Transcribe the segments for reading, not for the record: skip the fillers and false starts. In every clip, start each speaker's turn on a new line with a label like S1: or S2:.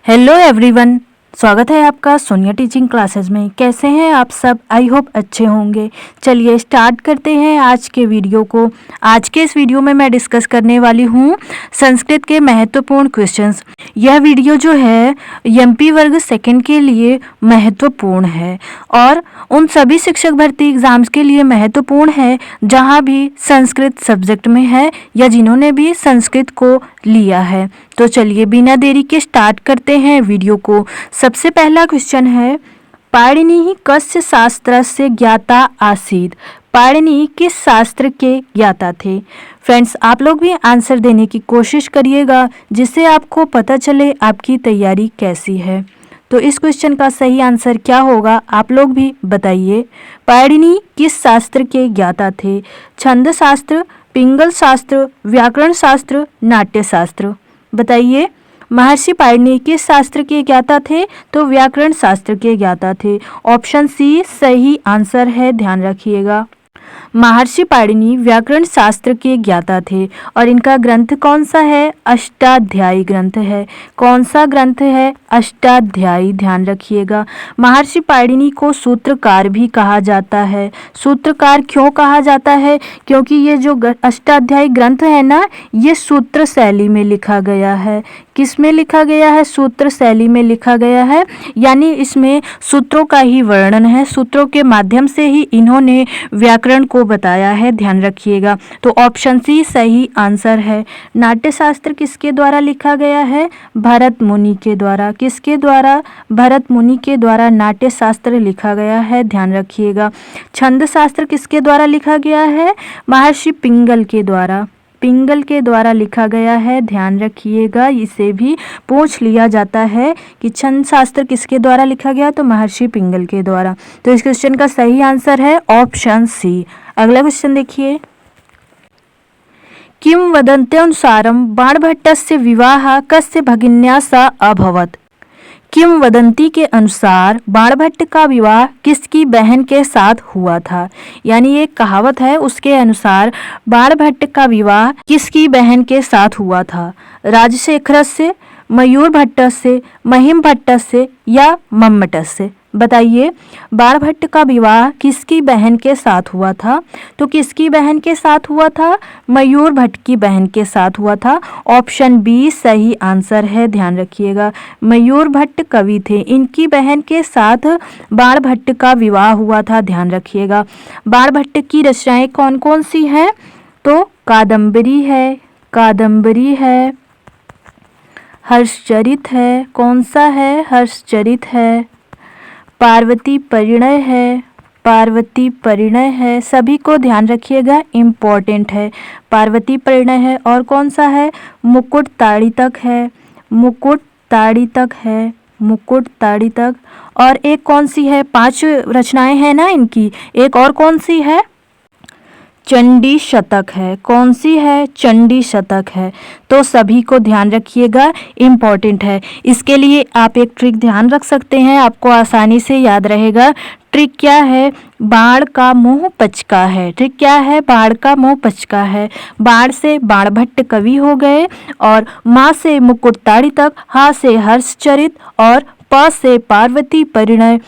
S1: Hello everyone, स्वागत है आपका सोनिया टीचिंग क्लासेस में। कैसे हैं आप सब? आई होप अच्छे होंगे। चलिए स्टार्ट करते हैं आज के वीडियो को। आज के इस वीडियो में मैं डिस्कस करने वाली हूँ संस्कृत के महत्वपूर्ण क्वेश्चंस। यह वीडियो जो है एमपी वर्ग सेकंड के लिए महत्वपूर्ण है और उन सभी शिक्षक भर्ती एग्जाम्स के लिए महत्वपूर्ण है जहाँ भी संस्कृत सब्जेक्ट में है या जिन्होंने भी संस्कृत को लिया है। तो चलिए बिना देरी के स्टार्ट करते हैं वीडियो को। सबसे पहला क्वेश्चन है, पाणिनि कस्य शास्त्रस्य ज्ञाता आसीत्। पाणिनि किस शास्त्र के ज्ञाता थे? फ्रेंड्स, आप लोग भी आंसर देने की कोशिश करिएगा जिससे आपको पता चले आपकी तैयारी कैसी है। तो इस क्वेश्चन का सही आंसर क्या होगा आप लोग भी बताइए। पाणिनि किस शास्त्र के ज्ञाता थे? छंद शास्त्र, पिंगल शास्त्र, व्याकरण शास्त्र, नाट्य शास्त्र। बताइए, महर्षि पाणिनि किस शास्त्र के ज्ञाता थे? तो व्याकरण शास्त्र के ज्ञाता थे। ऑप्शन सी सही आंसर है, ध्यान रखिएगा। महर्षि पाणिनि व्याकरण शास्त्र के ज्ञाता थे और इनका ग्रंथ कौन सा है? अष्टाध्यायी ग्रंथ है। कौन सा ग्रंथ है? अष्टाध्यायी, ध्यान रखिएगा। महर्षि पाणिनि को सूत्रकार भी कहा जाता है। सूत्रकार क्यों कहा जाता है? क्योंकि ये जो अष्टाध्यायी ग्रंथ है ना, ये सूत्र शैली में लिखा गया है। किस में लिखा गया है? सूत्र शैली में लिखा गया है, यानी इसमें सूत्रों का ही वर्णन है। सूत्रों के माध्यम से ही इन्होंने व्याकरण को बताया है, ध्यान रखिएगा। तो ऑप्शन सी सही आंसर है। नाट्य शास्त्र किसके द्वारा लिखा गया है? भरत मुनि के द्वारा। किसके द्वारा? भरत मुनि के द्वारा नाट्य शास्त्र लिखा गया है, ध्यान रखिएगा। छंद शास्त्र किसके द्वारा लिखा गया है? महर्षि पिंगल के द्वारा। पिंगल के द्वारा लिखा गया है, ध्यान रखिएगा। इसे भी पूछ लिया जाता है कि छंद शास्त्र किसके द्वारा लिखा गया, तो महर्षि पिंगल के द्वारा। तो इस क्वेश्चन का सही आंसर है ऑप्शन सी। अगला क्वेश्चन देखिए, किम वदन्त्यनुसारं बाणभट्टस्य विवाह कस्य भगिन्या सह अभवत्। किंवदंती के अनुसार बाणभट्ट का विवाह किसकी बहन के साथ हुआ था? यानी एक कहावत है, उसके अनुसार बाणभट्ट का विवाह किसकी बहन के साथ हुआ था? राजशेखरस्य, मयूरभट्टस्य, महिमभट्टस्य या मम्मटस्य। बताइए, बाणभट्ट का विवाह किसकी बहन के साथ हुआ था? तो किसकी बहन के साथ हुआ था? मयूरभट्ट की बहन के साथ हुआ था। ऑप्शन बी सही आंसर है, ध्यान रखिएगा। मयूरभट्ट कवि थे, इनकी बहन के साथ बाणभट्ट का विवाह हुआ था, ध्यान रखिएगा। बाणभट्ट की रचनाएं कौन कौन सी हैं? तो कादम्बरी है, हर्षचरित है। कौन सा है? हर्षचरित है। पार्वती परिणय है। सभी को ध्यान रखिएगा, इम्पोर्टेंट है। पार्वती परिणय है और कौन सा है? मुकुट ताड़ितक है। और एक कौन सी है? 5 रचनाएं हैं ना इनकी, एक और कौन सी है? चंडी शतक है। कौन सी है? चंडी शतक है। तो सभी को ध्यान रखिएगा, इम्पॉर्टेंट है। इसके लिए आप एक ट्रिक ध्यान रख सकते हैं, आपको आसानी से याद रहेगा। ट्रिक क्या है? बाण का मुंह पचका है। ट्रिक क्या है? बाण का मुंह पचका है। बाण से बाणभट्ट कवि हो गए और माँ से मुकुट ताड़ितक, हा से हर्षचरित और प से पार्वती परिणय,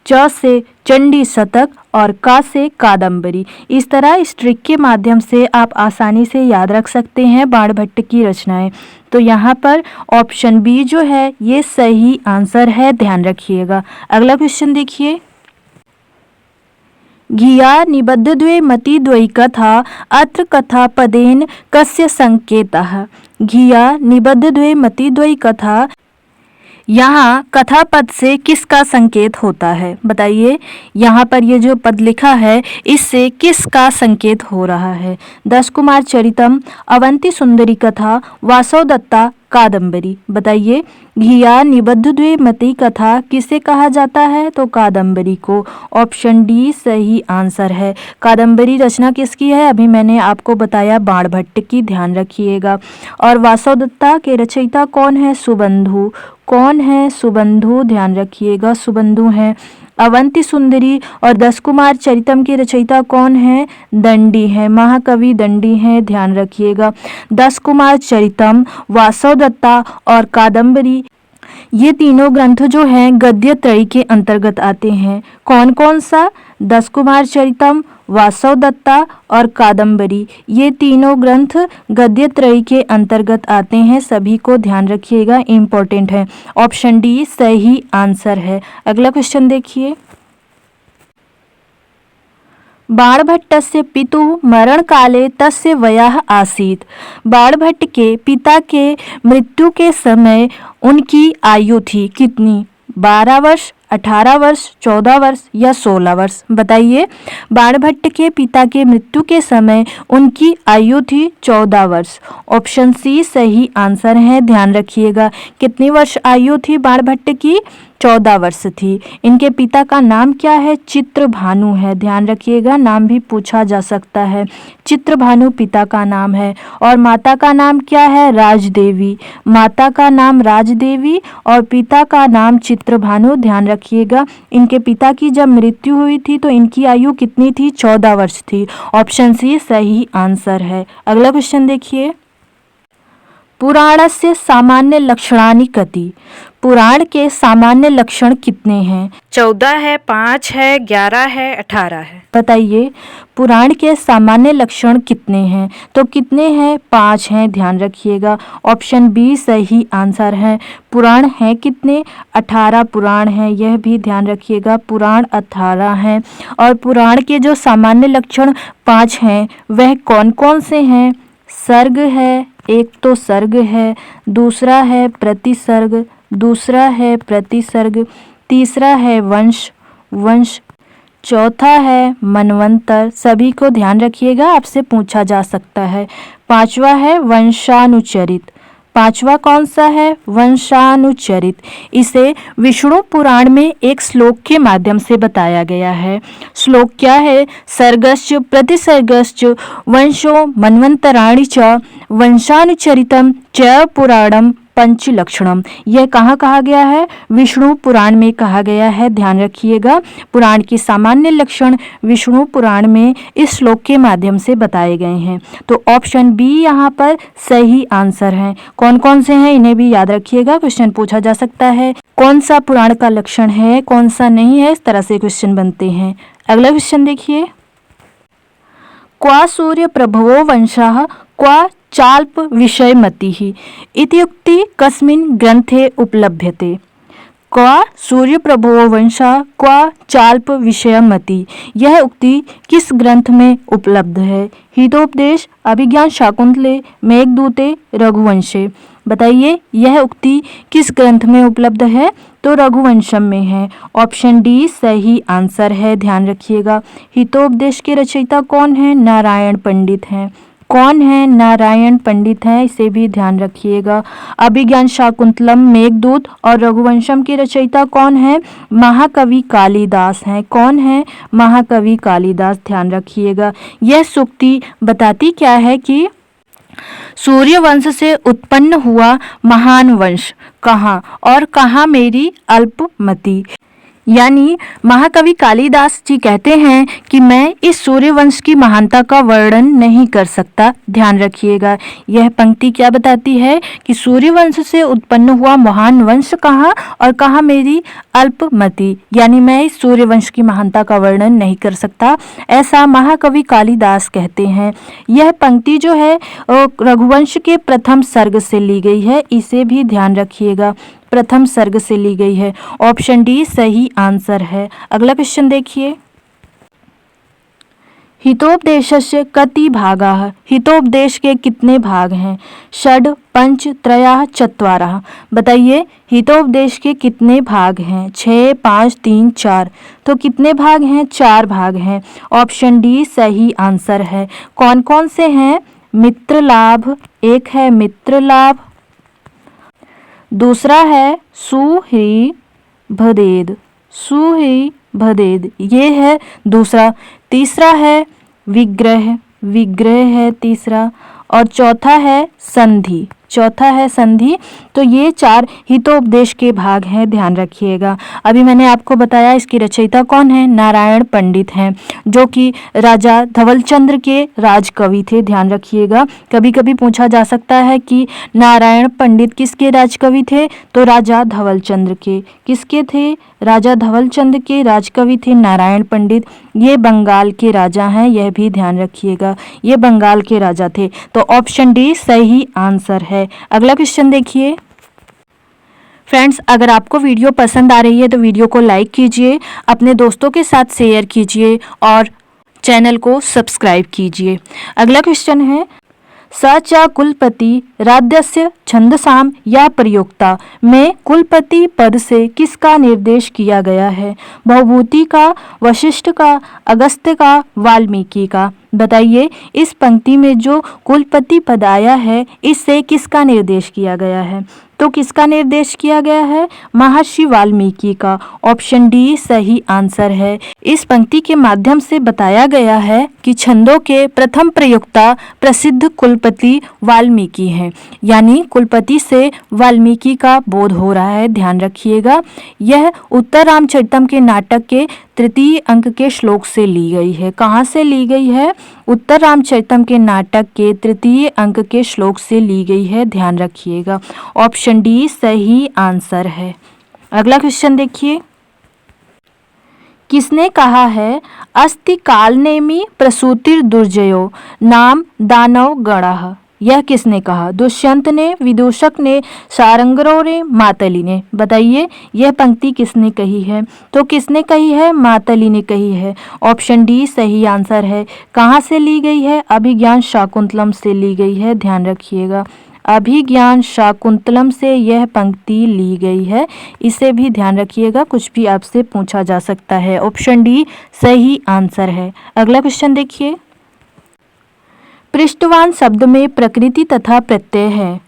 S1: च से चंडी शतक और का से कादम्बरी। इस तरह इस ट्रिक के माध्यम से आप आसानी से याद रख सकते हैं बाणभट्ट की रचनाएं। तो यहाँ पर ऑप्शन बी जो है ये सही आंसर है, ध्यान रखिएगा। अगला क्वेश्चन देखिए, घिया निबद्धद्वे मतिद्वयी कथा अत्र कथा पदेन कस्य संकेतः। घिया निबद्धद्वे मतिद्वयी कथा, यहाँ कथा पद से किसका संकेत होता है? बताइए, यहाँ पर ये जो पद लिखा है इससे किसका संकेत हो रहा है? 10 कुमार चरितम, अवंती सुंदरी कथा, वासव दत्ता कादम्बरी। बताइए, घिया निबद्धद्वे मति कथा किसे कहा जाता है? तो कादम्बरी को। ऑप्शन डी सही आंसर है। कादम्बरी रचना किसकी है? अभी मैंने आपको बताया, बाणभट्ट की, ध्यान रखिएगा। और वासव दत्ता के रचयिता कौन है? सुबंधु। कौन है? सुबंधु, ध्यान रखिएगा, सुबंधु हैं। अवंती सुंदरी और 10 कुमार चरितम के रचयिता कौन है? दंडी है, महाकवि दंडी हैं, ध्यान रखिएगा। 10 कुमार चरितम, वासव दत्ता और कादम्बरी ये तीनों ग्रंथ जो हैं गद्य त्रयी के अंतर्गत आते हैं। कौन कौन सा? दस कुमार चरितम, वासव दत्ता और कादम्बरी। ये तीनों ग्रंथ गद्य त्रयी के अंतर्गत आते हैं, सभी को ध्यान रखिएगा, इम्पोर्टेंट है। ऑप्शन डी सही आंसर है। अगला क्वेश्चन देखिए। बाणभट्टस्य पितुः मरणकाले तस्य वयः आसीत्। बाणभट्ट के पिता के मृत्यु के समय उनकी आयु थी कितनी? 12 वर्ष, 18 वर्ष, 14 वर्ष या 16 वर्ष? बताइए। बाणभट्ट के पिता के मृत्यु के समय उनकी आयु थी 14 वर्ष। ऑप्शन सी सही आंसर है, ध्यान रखिएगा। कितनी वर्ष आयु थी बाणभट्ट की? 14 वर्ष थी। इनके पिता का नाम क्या है? चित्रभानु है, ध्यान रखिएगा, नाम भी पूछा जा सकता है। चित्रभानु पिता का नाम है। और माता का नाम क्या है? राजदेवी। माता का नाम राजदेवी और पिता का नाम चित्रभानु, ध्यान रखिएगा। इनके पिता की जब मृत्यु हुई थी तो इनकी आयु कितनी थी? 14 वर्ष थी। ऑप्शन सी सही आंसर है। अगला क्वेश्चन देखिए। पुराणस्य सामान्य लक्षणानि कति? पुराण के सामान्य लक्षण कितने हैं? 14 है, 5 है, 11 है, 18 है? बताइए। पुराण के सामान्य लक्षण कितने हैं? तो कितने हैं? 5 हैं, ध्यान रखिएगा। ऑप्शन बी सही आंसर है। पुराण हैं कितने? 18 पुराण हैं, यह भी ध्यान रखिएगा, पुराण 18 हैं। और पुराण के जो सामान्य लक्षण 5 हैं वह कौन कौन से हैं? सर्ग है, एक तो सर्ग है, दूसरा है प्रतिसर्ग, दूसरा है प्रतिसर्ग, तीसरा है वंश, चौथा है मनवंतर। सभी को ध्यान रखिएगा, आपसे पूछा जा सकता है। पांचवा है वंशानुचरित। पांचवा कौन सा है? वंशानुचरित। इसे विष्णु पुराण में एक श्लोक के माध्यम से बताया गया है। श्लोक क्या है? सर्गश्च प्रतिसर्गश्च वंशो मन्वंतराणि च वंशानुचरितम च पुराणम पंचलक्षणम। यह कहाँ कहा गया है? विष्णु पुराण में कहा गया है, ध्यान रखिएगा। पुराण के सामान्य लक्षण विष्णु पुराण में इस श्लोक के माध्यम से बताए गए हैं। तो ऑप्शन बी यहाँ पर सही आंसर है। कौन कौन से हैं इन्हें भी याद रखिएगा, क्वेश्चन पूछा जा सकता है। कौन सा पुराण का लक्षण है, कौन सा नहीं है, इस तरह से क्वेश्चन बनते हैं। अगला क्वेश्चन देखिए। क्वा सूर्य प्रभवो वंशः क्वा चाल्प विषयमतिः इत्युक्ति कस्मिन् ग्रन्थे उपलभ्यते? क्वा सूर्य प्रभवो वंशः क्वा चाल्प विषयमति, यह उक्ति किस ग्रंथ में उपलब्ध है? हितोपदेश, अभिज्ञान शाकुंतले, मेघदूते, रघुवंशे। बताइए यह उक्ति किस ग्रंथ में उपलब्ध है? तो रघुवंशम में है। ऑप्शन डी सही आंसर है, ध्यान रखिएगा। हितोपदेश के रचयिता कौन है? नारायण पंडित हैं। कौन है? नारायण पंडित हैं, इसे भी ध्यान रखिएगा। अभिज्ञान शाकुंतलम, मेघदूत और रघुवंशम के रचयिता कौन है? महाकवि कालिदास हैं। कौन है? महाकवि कालिदास, ध्यान रखिएगा। यह सूक्ति बताती क्या है कि सूर्य वंश से उत्पन्न हुआ महान वंश कहाँ, और कहाँ मेरी अल्पमति। यानी महाकवि कालिदास जी कहते हैं कि मैं इस सूर्यवंश की महानता का वर्णन नहीं कर सकता, ध्यान रखिएगा। यह पंक्ति क्या बताती है कि सूर्यवंश से उत्पन्न हुआ महान वंश कहाँ और कहाँ मेरी अल्पमति, यानी मैं इस सूर्यवंश की महानता का वर्णन नहीं कर सकता, ऐसा महाकवि कालिदास कहते हैं। यह पंक्ति जो है रघुवंश के प्रथम सर्ग से ली गई है, इसे भी ध्यान रखिएगा, प्रथम सर्ग से ली गई है। ऑप्शन डी सही आंसर है। अगला क्वेश्चन देखिए। हितोपदेशस्य कति भागाः? हितोपदेश के कितने भाग हैं? षड्, पंच, त्रयः, चत्वारः। बताइए हितोपदेश के कितने भाग हैं? 6, 5, 3, 4। तो कितने भाग हैं? 4 भाग हैं। ऑप्शन डी सही आंसर है। कौन कौन से हैं? मित्र लाभ, एक है मित्र लाभ, दूसरा है सुहृ भदेद, सुहृ भदेद ये है दूसरा, तीसरा है विग्रह, विग्रह है तीसरा, और चौथा है संधि। चौथा है संधि। तो ये 4 हितोपदेश के भाग हैं, ध्यान रखिएगा। अभी मैंने आपको बताया इसकी रचयिता कौन है, नारायण पंडित हैं, जो कि राजा धवलचंद्र के राजकवि थे, ध्यान रखिएगा। कभी कभी पूछा जा सकता है कि नारायण पंडित किसके राजकवि थे, तो राजा धवलचंद्र के। किसके थे, राजा धवलचंद्र के राजकवि थे नारायण पंडित। ये बंगाल के राजा हैं, यह भी ध्यान रखिएगा, ये बंगाल के राजा थे। तो ऑप्शन डी सही आंसर है। अगला क्वेश्चन देखिए फ्रेंड्स, अगर आपको वीडियो पसंद आ रही है तो वीडियो को लाइक कीजिए, अपने दोस्तों के साथ शेयर कीजिए और चैनल को सब्सक्राइब कीजिए। अगला क्वेश्चन है, स च कुलपति राध्यस्य छंदसाम या प्रयोक्ता में कुलपति पद से किसका निर्देश किया गया है? भवभूति का, वशिष्ठ का, अगस्त्य का, वाल्मीकि का। बताइए, इस पंक्ति में जो कुलपति पद आया है इससे किसका निर्देश किया गया है? तो किसका निर्देश किया गया है? महर्षि वाल्मीकि का। ऑप्शन डी सही आंसर है। इस पंक्ति के माध्यम से बताया गया है कि छंदों के प्रथम प्रयोक्ता प्रसिद्ध कुलपति वाल्मीकि हैं, यानी कुलपति से वाल्मीकि का बोध हो रहा है, ध्यान रखिएगा। यह उत्तर रामचरितम के नाटक के तृतीय अंक के श्लोक से ली गई है। कहाँ से ली गई है? उत्तर रामचरितम के नाटक के तृतीय अंक के श्लोक से ली गई है, ध्यान रखिएगा। ऑप्शन डी सही आंसर है। अगला क्वेश्चन देखिए, किसने कहा है अस्ति कालनेमि प्रसूतिर दुर्जयो नाम दानव गणः? यह किसने कहा? दुष्यंत ने, विदूषक ने, सारंगरों ने, मातली ने। बताइए, यह पंक्ति किसने कही है? तो किसने कही है? मातली ने कही है। ऑप्शन डी सही आंसर है। कहाँ से ली गई है? अभिज्ञान शाकुंतलम से ली गई है, ध्यान रखिएगा। अभिज्ञान शाकुंतलम से यह पंक्ति ली गई है, इसे भी ध्यान रखिएगा, कुछ भी आपसे पूछा जा सकता है। ऑप्शन डी सही आंसर है। अगला क्वेश्चन देखिए, पृष्ठवान शब्द में प्रकृति तथा प्रत्यय है।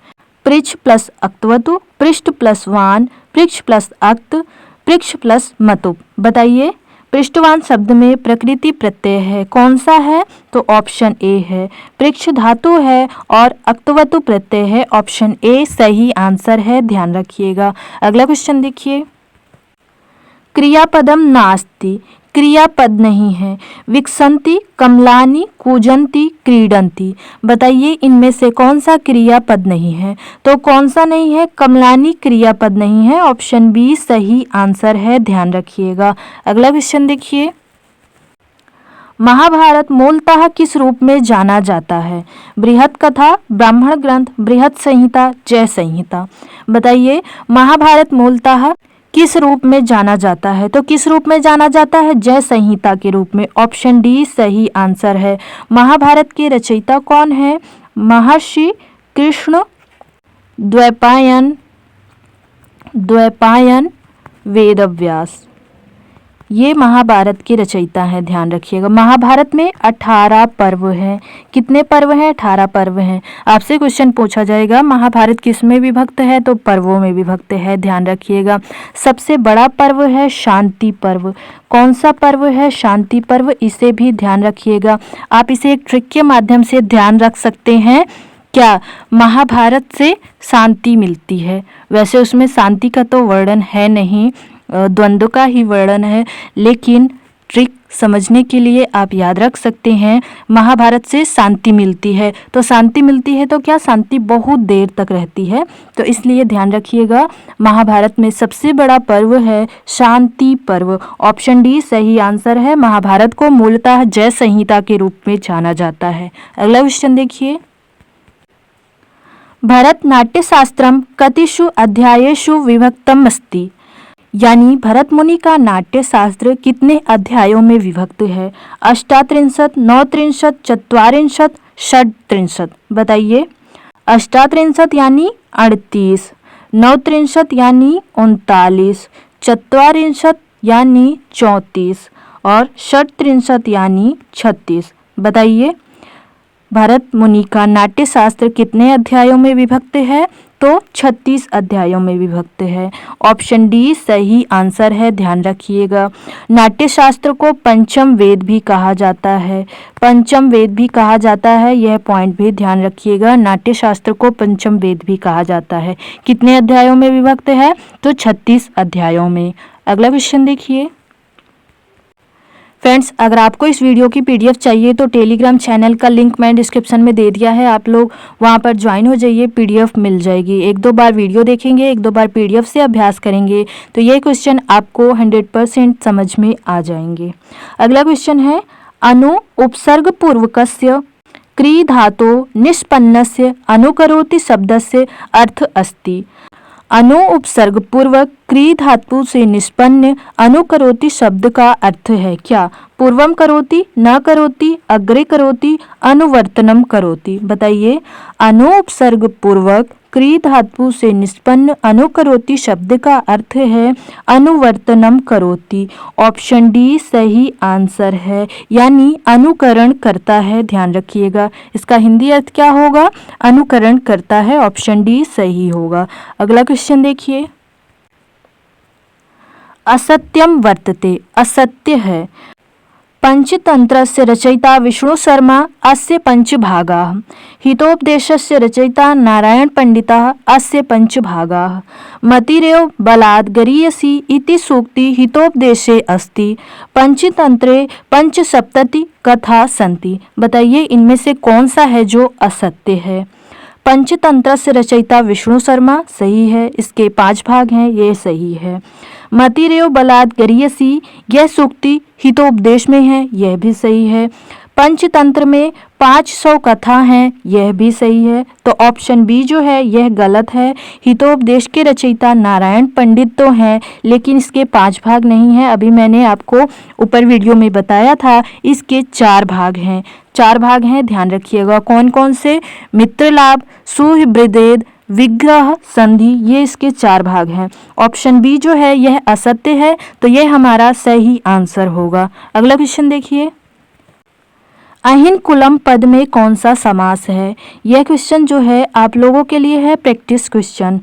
S1: पृच्छ प्लस अक्तवतु, पृष्ठ प्लस वान, पृक्ष प्लस अक्त, पृक्ष प्लस मतुप। बताइए, पृष्ठवान शब्द में प्रकृति प्रत्यय है, कौन सा है? तो ऑप्शन ए है, पृक्ष धातु है और अक्तवतु प्रत्यय है। ऑप्शन ए सही आंसर है, ध्यान रखिएगा। अगला क्वेश्चन देखिए, क्रियापदम नास्ति, क्रियापद नहीं है। विकसंती, कमलानी, कूजंती, क्रीडंती। बताइए, इनमें से कौन सा क्रियापद नहीं है? तो कौन सा नहीं है? कमलानी क्रियापद नहीं है। ऑप्शन बी सही आंसर है, ध्यान रखिएगा। अगला क्वेश्चन देखिए, महाभारत मूलतः किस रूप में जाना जाता है? बृहत कथा, ब्राह्मण ग्रंथ, बृहत संहिता, जय संहिता। बताइए, महाभारत मूलतः किस रूप में जाना जाता है? तो किस रूप में जाना जाता है? जय संहिता के रूप में। ऑप्शन डी सही आंसर है। महाभारत के रचयिता कौन है? महर्षि कृष्ण द्वैपायन वेदव्यास, ये महाभारत के रचयिता हैं, ध्यान रखिएगा। महाभारत में 18 पर्व हैं। कितने पर्व हैं? 18 पर्व हैं। आपसे क्वेश्चन पूछा जाएगा महाभारत किस में विभक्त है? तो पर्वों में विभक्त है, ध्यान रखिएगा। सबसे बड़ा पर्व है शांति पर्व। कौन सा पर्व है? शांति पर्व, इसे भी ध्यान रखिएगा। आप इसे एक ट्रिक के माध्यम से ध्यान रख सकते हैं। क्या महाभारत से शांति मिलती है? वैसे उसमें शांति का तो वर्णन है नहीं, द्वंद्व का ही वर्णन है, लेकिन ट्रिक समझने के लिए आप याद रख सकते हैं महाभारत से शांति मिलती है। तो शांति मिलती है तो क्या? शांति बहुत देर तक रहती है, तो इसलिए ध्यान रखिएगा। महाभारत में सबसे बड़ा पर्व है शांति पर्व। ऑप्शन डी सही आंसर है। महाभारत को मूलतः जय संहिता के रूप में जाना जाता है। अगला क्वेश्चन देखिए, भरतनाट्यशास्त्रम कतिषु अध्यायेषु विभक्तम अस्ति? यानी भरत मुनि का नाट्य शास्त्र कितने अध्यायों में विभक्त है? 38, 39, 44, 37। बताइए, 38 यानी 38, 39 यानी 39, 44 यानी 34 और 37 यानी 36। बताइए, भरत मुनि का नाट्य शास्त्र कितने अध्यायों में विभक्त है? तो 36 अध्यायों में विभक्त है। ऑप्शन डी सही आंसर है, ध्यान रखिएगा। नाट्यशास्त्र को पंचम वेद भी कहा जाता है, पंचम वेद भी कहा जाता है, यह पॉइंट भी ध्यान रखिएगा। नाट्यशास्त्र को पंचम वेद भी कहा जाता है। कितने अध्यायों में विभक्त है? तो 36 अध्यायों में। अगला क्वेश्चन देखिए फ्रेंड्स, अगर आपको इस वीडियो की पीडीएफ चाहिए तो टेलीग्राम चैनल का लिंक मैं डिस्क्रिप्शन में दे दिया है, आप लोग वहां पर ज्वाइन हो जाइए, पीडीएफ मिल जाएगी। एक दो बार वीडियो देखेंगे, एक दो बार पीडीएफ से अभ्यास करेंगे तो ये क्वेश्चन आपको 100% समझ में आ जाएंगे। अगला क्वेश्चन है, अनु उपसर्ग पूर्वकस्य क्री धातो निष्पन्नस्य अनुकरोति शब्दस्य अर्थ अस्ति। अनु उपसर्ग पूर्वक क्री धातु से निष्पन्न अनुकरोति शब्द का अर्थ है क्या? पूर्वम करोति, न करोति, अग्रे करोति, अनुवर्तनम करोति। बताइए, अनु उपसर्ग पूर्वक क्री धातु से निष्पन्न अनुकरोति शब्द का अर्थ है अनुवर्तनम करोति। ऑप्शन डी सही आंसर है, यानी अनुकरण करता है। ध्यान रखिएगा, इसका हिंदी अर्थ क्या होगा? अनुकरण करता है। ऑप्शन डी सही होगा। अगला क्वेश्चन देखिए, असत्यम वर्तते, असत्य है। पंचतंत्रस्य रचयिता विष्णु शर्मा, अस्य पंचभागाः। हितोपदेशस्य रचयिता नारायण पंडितः, अस्य पंचभागाः। मतिरेव बलात् गरीयसी इति सूक्ति हितोपदेशे अस्ति। पंचतंत्रे पंचसप्तति कथा सन्ति। बताइए, इनमें से कौन सा है जो असत्य है? पंचतंत्र से रचयिता विष्णु शर्मा, सही है, इसके 5 भाग हैं, ये सही है। मतिरेव बलात् गरीयसी, यह सूक्ति हितोपदेश में है, यह भी सही है। पंचतंत्र में 500 कथा हैं, यह भी सही है। तो ऑप्शन बी जो है यह गलत है। हितोपदेश के रचयिता नारायण पंडित तो हैं, लेकिन इसके 5 भाग नहीं हैं। अभी मैंने आपको ऊपर वीडियो में बताया था, इसके 4 भाग हैं। 4 भाग हैं, ध्यान रखिएगा। कौन कौन से? मित्रलाभ, सुहृदवेद, विग्रह, संधि, ये इसके 4 भाग हैं। ऑप्शन बी जो है यह असत्य है, तो यह हमारा सही आंसर होगा। अगला क्वेश्चन देखिए, अहिन कुलम पद में कौन सा समास है? यह क्वेश्चन जो है आप लोगों के लिए है प्रैक्टिस क्वेश्चन,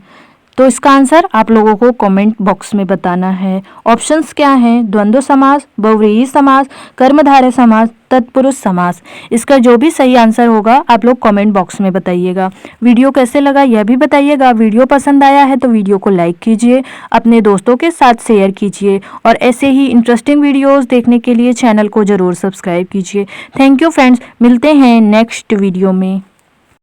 S1: तो इसका आंसर आप लोगों को कमेंट बॉक्स में बताना है। ऑप्शंस क्या हैं? द्वंद्व समास, बहुव्रीहि समास, कर्मधारय समास, तत्पुरुष समास। इसका जो भी सही आंसर होगा आप लोग कमेंट बॉक्स में बताइएगा। वीडियो कैसे लगा यह भी बताइएगा। वीडियो पसंद आया है तो वीडियो को लाइक कीजिए, अपने दोस्तों के साथ शेयर कीजिए और ऐसे ही इंटरेस्टिंग वीडियोस देखने के लिए चैनल को ज़रूर सब्सक्राइब कीजिए। थैंक यू फ्रेंड्स, मिलते हैं नेक्स्ट वीडियो में।